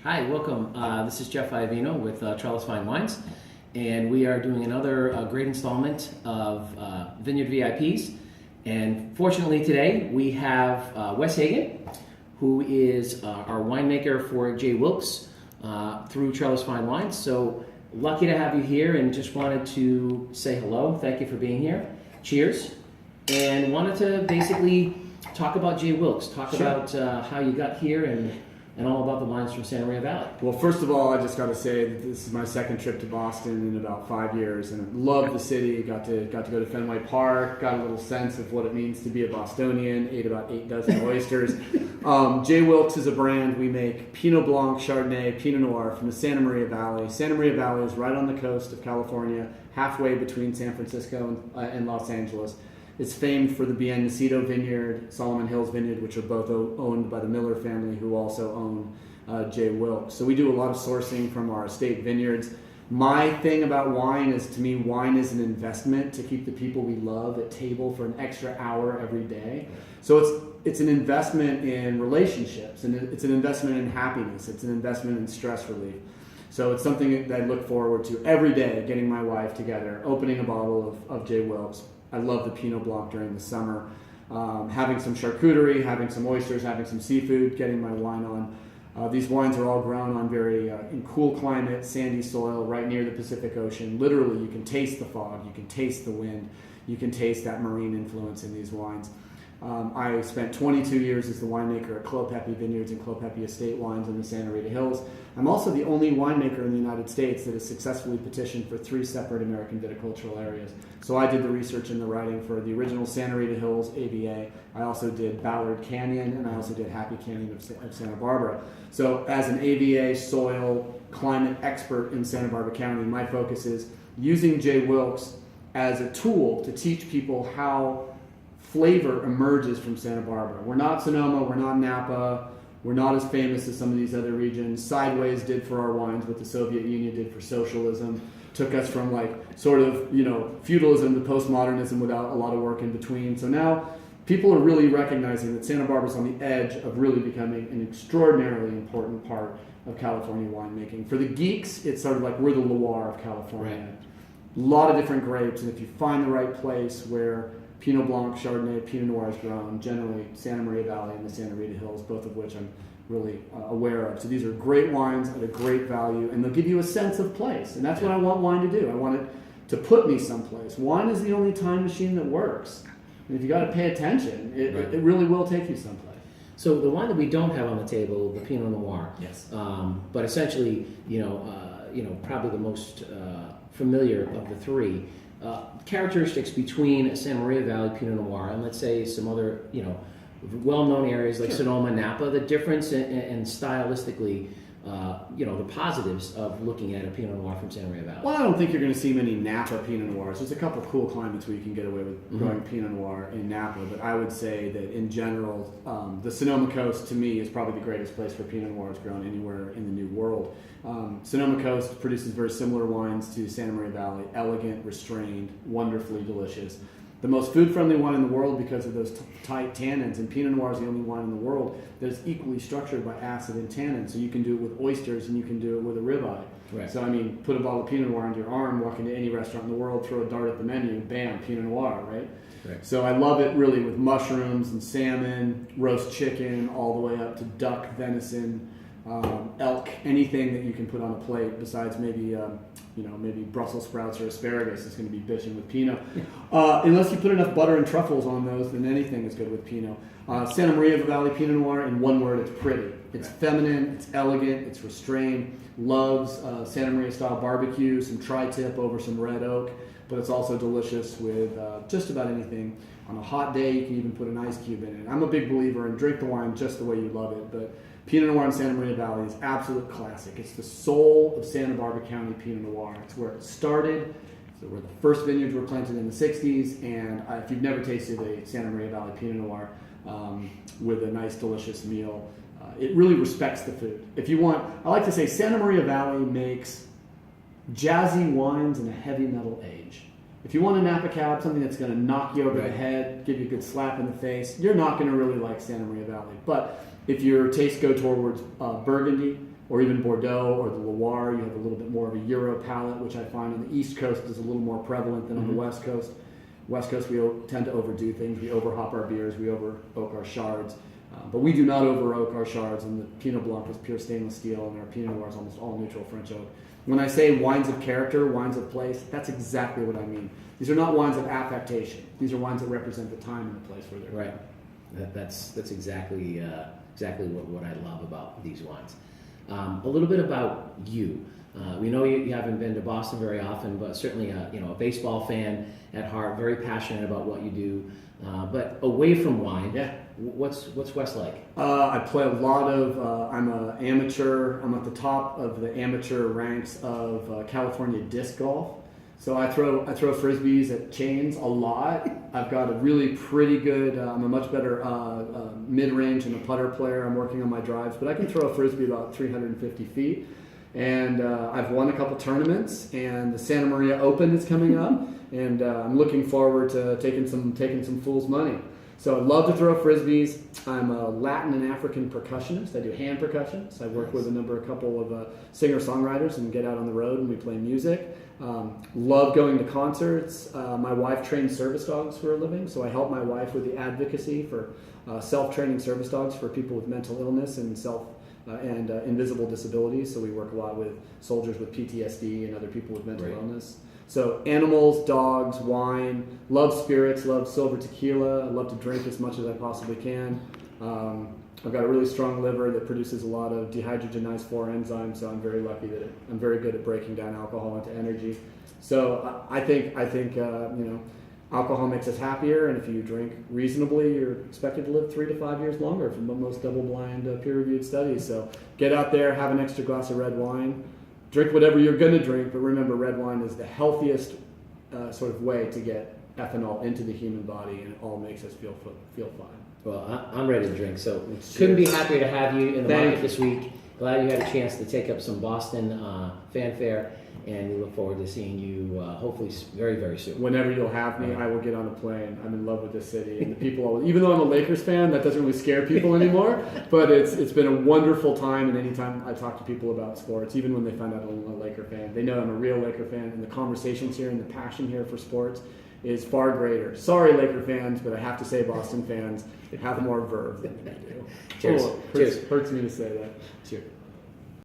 Hi, welcome. This is Jeff Iovino with Trellis Wines, and we are doing another great installment of Vineyard VIPs. And fortunately today we have Wes Hagen, who is our winemaker for J. Wilkes through Trellis Wines. So lucky to have you here, and just wanted to say hello. Thank you for being here. Cheers. And wanted to basically talk about J. Wilkes, talk about how you got here and all about the wines from Santa Maria Valley. Well, first of all, I just got to say that this is my second trip to Boston in about 5 years, and I love the city. Got to go to Fenway Park, got a little sense of what it means to be a Bostonian, ate about 8 dozen oysters. J. Wilkes is a brand. We make Pinot Blanc, Chardonnay, Pinot Noir from the Santa Maria Valley. Santa Maria Valley is right on the coast of California, halfway between San Francisco and Los Angeles. It's famed for the Bien Nacido Vineyard, Solomon Hills Vineyard, which are both owned by the Miller family, who also own J. Wilkes. So we do a lot of sourcing from our estate vineyards. My thing about wine is, to me, wine is an investment to keep the people we love at table for an extra hour every day. So it's an investment in relationships, and it's an investment in happiness. It's an investment in stress relief. So it's something that I look forward to every day, getting my wife together, opening a bottle of J. Wilkes. I love the Pinot Blanc during the summer. Having some charcuterie, having some oysters, having some seafood, getting my wine on. These wines are all grown on in cool climate, sandy soil, right near the Pacific Ocean. Literally, you can taste the fog, you can taste the wind, you can taste that marine influence in these wines. I spent 22 years as the winemaker at Clopepi Vineyards and Clopepi Estate Wines in the Santa Rita Hills. I'm also the only winemaker in the United States that has successfully petitioned for 3 separate American viticultural areas. So I did the research and the writing for the original Santa Rita Hills AVA. I also did Ballard Canyon, and I also did Happy Canyon of Santa Barbara. So as an AVA soil climate expert in Santa Barbara County, my focus is using J. Wilkes as a tool to teach people how flavor emerges from Santa Barbara. We're not Sonoma, we're not Napa, we're not as famous as some of these other regions. Sideways did for our wines what the Soviet Union did for socialism. Took us from feudalism to postmodernism without a lot of work in between. So now people are really recognizing that Santa Barbara's on the edge of really becoming an extraordinarily important part of California winemaking. For the geeks, it's sort of like we're the Loire of California. Right. A lot of different grapes, and if you find the right place where Pinot Blanc, Chardonnay, Pinot Noir is grown, generally Santa Maria Valley and the Santa Rita Hills, both of which I'm really aware of. So these are great wines at a great value, and they'll give you a sense of place. And that's what I want wine to do. I want it to put me someplace. Wine is the only time machine that works. And if you got to pay attention, it really will take you someplace. So the wine that we don't have on the table, the Pinot Noir, Yes. But essentially, probably the most familiar of the three. Characteristics between a Santa Maria Valley Pinot Noir and, let's say, some other, well-known areas like Sonoma, Napa, the difference in stylistically, the positives of looking at a Pinot Noir from Santa Maria Valley. Well, I don't think you're going to see many Napa Pinot Noirs. There's a couple of cool climates where you can get away with growing Pinot Noir in Napa, but I would say that in general, the Sonoma Coast to me is probably the greatest place for Pinot Noirs grown anywhere in the New World. Sonoma Coast produces very similar wines to Santa Maria Valley, elegant, restrained, wonderfully delicious. The most food-friendly wine in the world because of those tight tannins, and Pinot Noir is the only wine in the world that is equally structured by acid and tannin. So you can do it with oysters and you can do it with a ribeye. Right. So put a bottle of Pinot Noir under your arm, walk into any restaurant in the world, throw a dart at the menu, bam, Pinot Noir, right? Right. So I love it really with mushrooms and salmon, roast chicken, all the way up to duck, venison, elk, anything that you can put on a plate besides maybe Brussels sprouts or asparagus is going to be bitching with Pinot. Unless you put enough butter and truffles on those, then anything is good with Pinot. Santa Maria Valley Pinot Noir, in one word, it's pretty. It's feminine, it's elegant, it's restrained, loves Santa Maria style barbecue, some tri-tip over some red oak, but it's also delicious with just about anything. On a hot day, you can even put an ice cube in it. I'm a big believer in drink the wine just the way you love it, but Pinot Noir in Santa Maria Valley is absolute classic. It's the soul of Santa Barbara County Pinot Noir. It's where it started. So where the first vineyards were planted in the 60s, and if you've never tasted a Santa Maria Valley Pinot Noir with a nice, delicious meal, it really respects the food. I like to say Santa Maria Valley makes jazzy wines in a heavy metal age. If you want a Napa Cab, something that's going to knock you over the head, give you a good slap in the face, you're not going to really like Santa Maria Valley. But if your tastes go towards Burgundy, or even Bordeaux or the Loire, you have a little bit more of a Euro palate, which I find on the East Coast is a little more prevalent than on the West Coast. West Coast, we tend to overdo things. We overhop our beers, we over oak our shards. But we do not over oak our shards, and the Pinot Blanc is pure stainless steel, and our Pinot Noir is almost all neutral French oak. When I say wines of character, wines of place, that's exactly what I mean. These are not wines of affectation. These are wines that represent the time and the place where they're right. That's exactly what I love about these wines. A little bit about you. We know you haven't been to Boston very often, but certainly a baseball fan at heart, very passionate about what you do. But away from wine, what's Wes like? I play a lot of. I'm an amateur. I'm at the top of the amateur ranks of California disc golf. So I throw frisbees at chains a lot. I've got a really pretty good. I'm a much better mid-range and a putter player. I'm working on my drives, but I can throw a frisbee about 350 feet. And I've won a couple tournaments, and the Santa Maria Open is coming up, and I'm looking forward to taking some fool's money. So I love to throw frisbees. I'm a Latin and African percussionist. I do hand percussion. So I work with a couple of singer-songwriters and get out on the road and we play music. Love going to concerts. My wife trains service dogs for a living, so I help my wife with the advocacy for self-training service dogs for people with mental illness and invisible disabilities. So we work a lot with soldiers with PTSD and other people with mental illness. So animals, dogs, wine, love spirits, love silver tequila. I love to drink as much as I possibly can. I've got a really strong liver that produces a lot of dehydrogenase 4 enzymes, so I'm very lucky that I'm very good at breaking down alcohol into energy. So I think alcohol makes us happier, and if you drink reasonably, you're expected to live 3 to 5 years longer from most double-blind peer-reviewed studies. So get out there, have an extra glass of red wine, drink whatever you're going to drink, but remember, red wine is the healthiest sort of way to get ethanol into the human body, and it all makes us feel fine. Well, I'm ready to drink, so couldn't be happier to have you in the market this week. Glad you had a chance to take up some Boston fanfare, and we look forward to seeing you hopefully very, very soon. Whenever you'll have me, I will get on a plane. I'm in love with this city, and the people. Even though I'm a Lakers fan, that doesn't really scare people anymore. But it's been a wonderful time, and anytime I talk to people about sports, even when they find out I'm a Laker fan, they know I'm a real Laker fan, and the conversations here and the passion here for sports is far greater. Sorry, Laker fans, but I have to say Boston fans have more verve than we do. Cheers. Hurts me to say that. Cheers.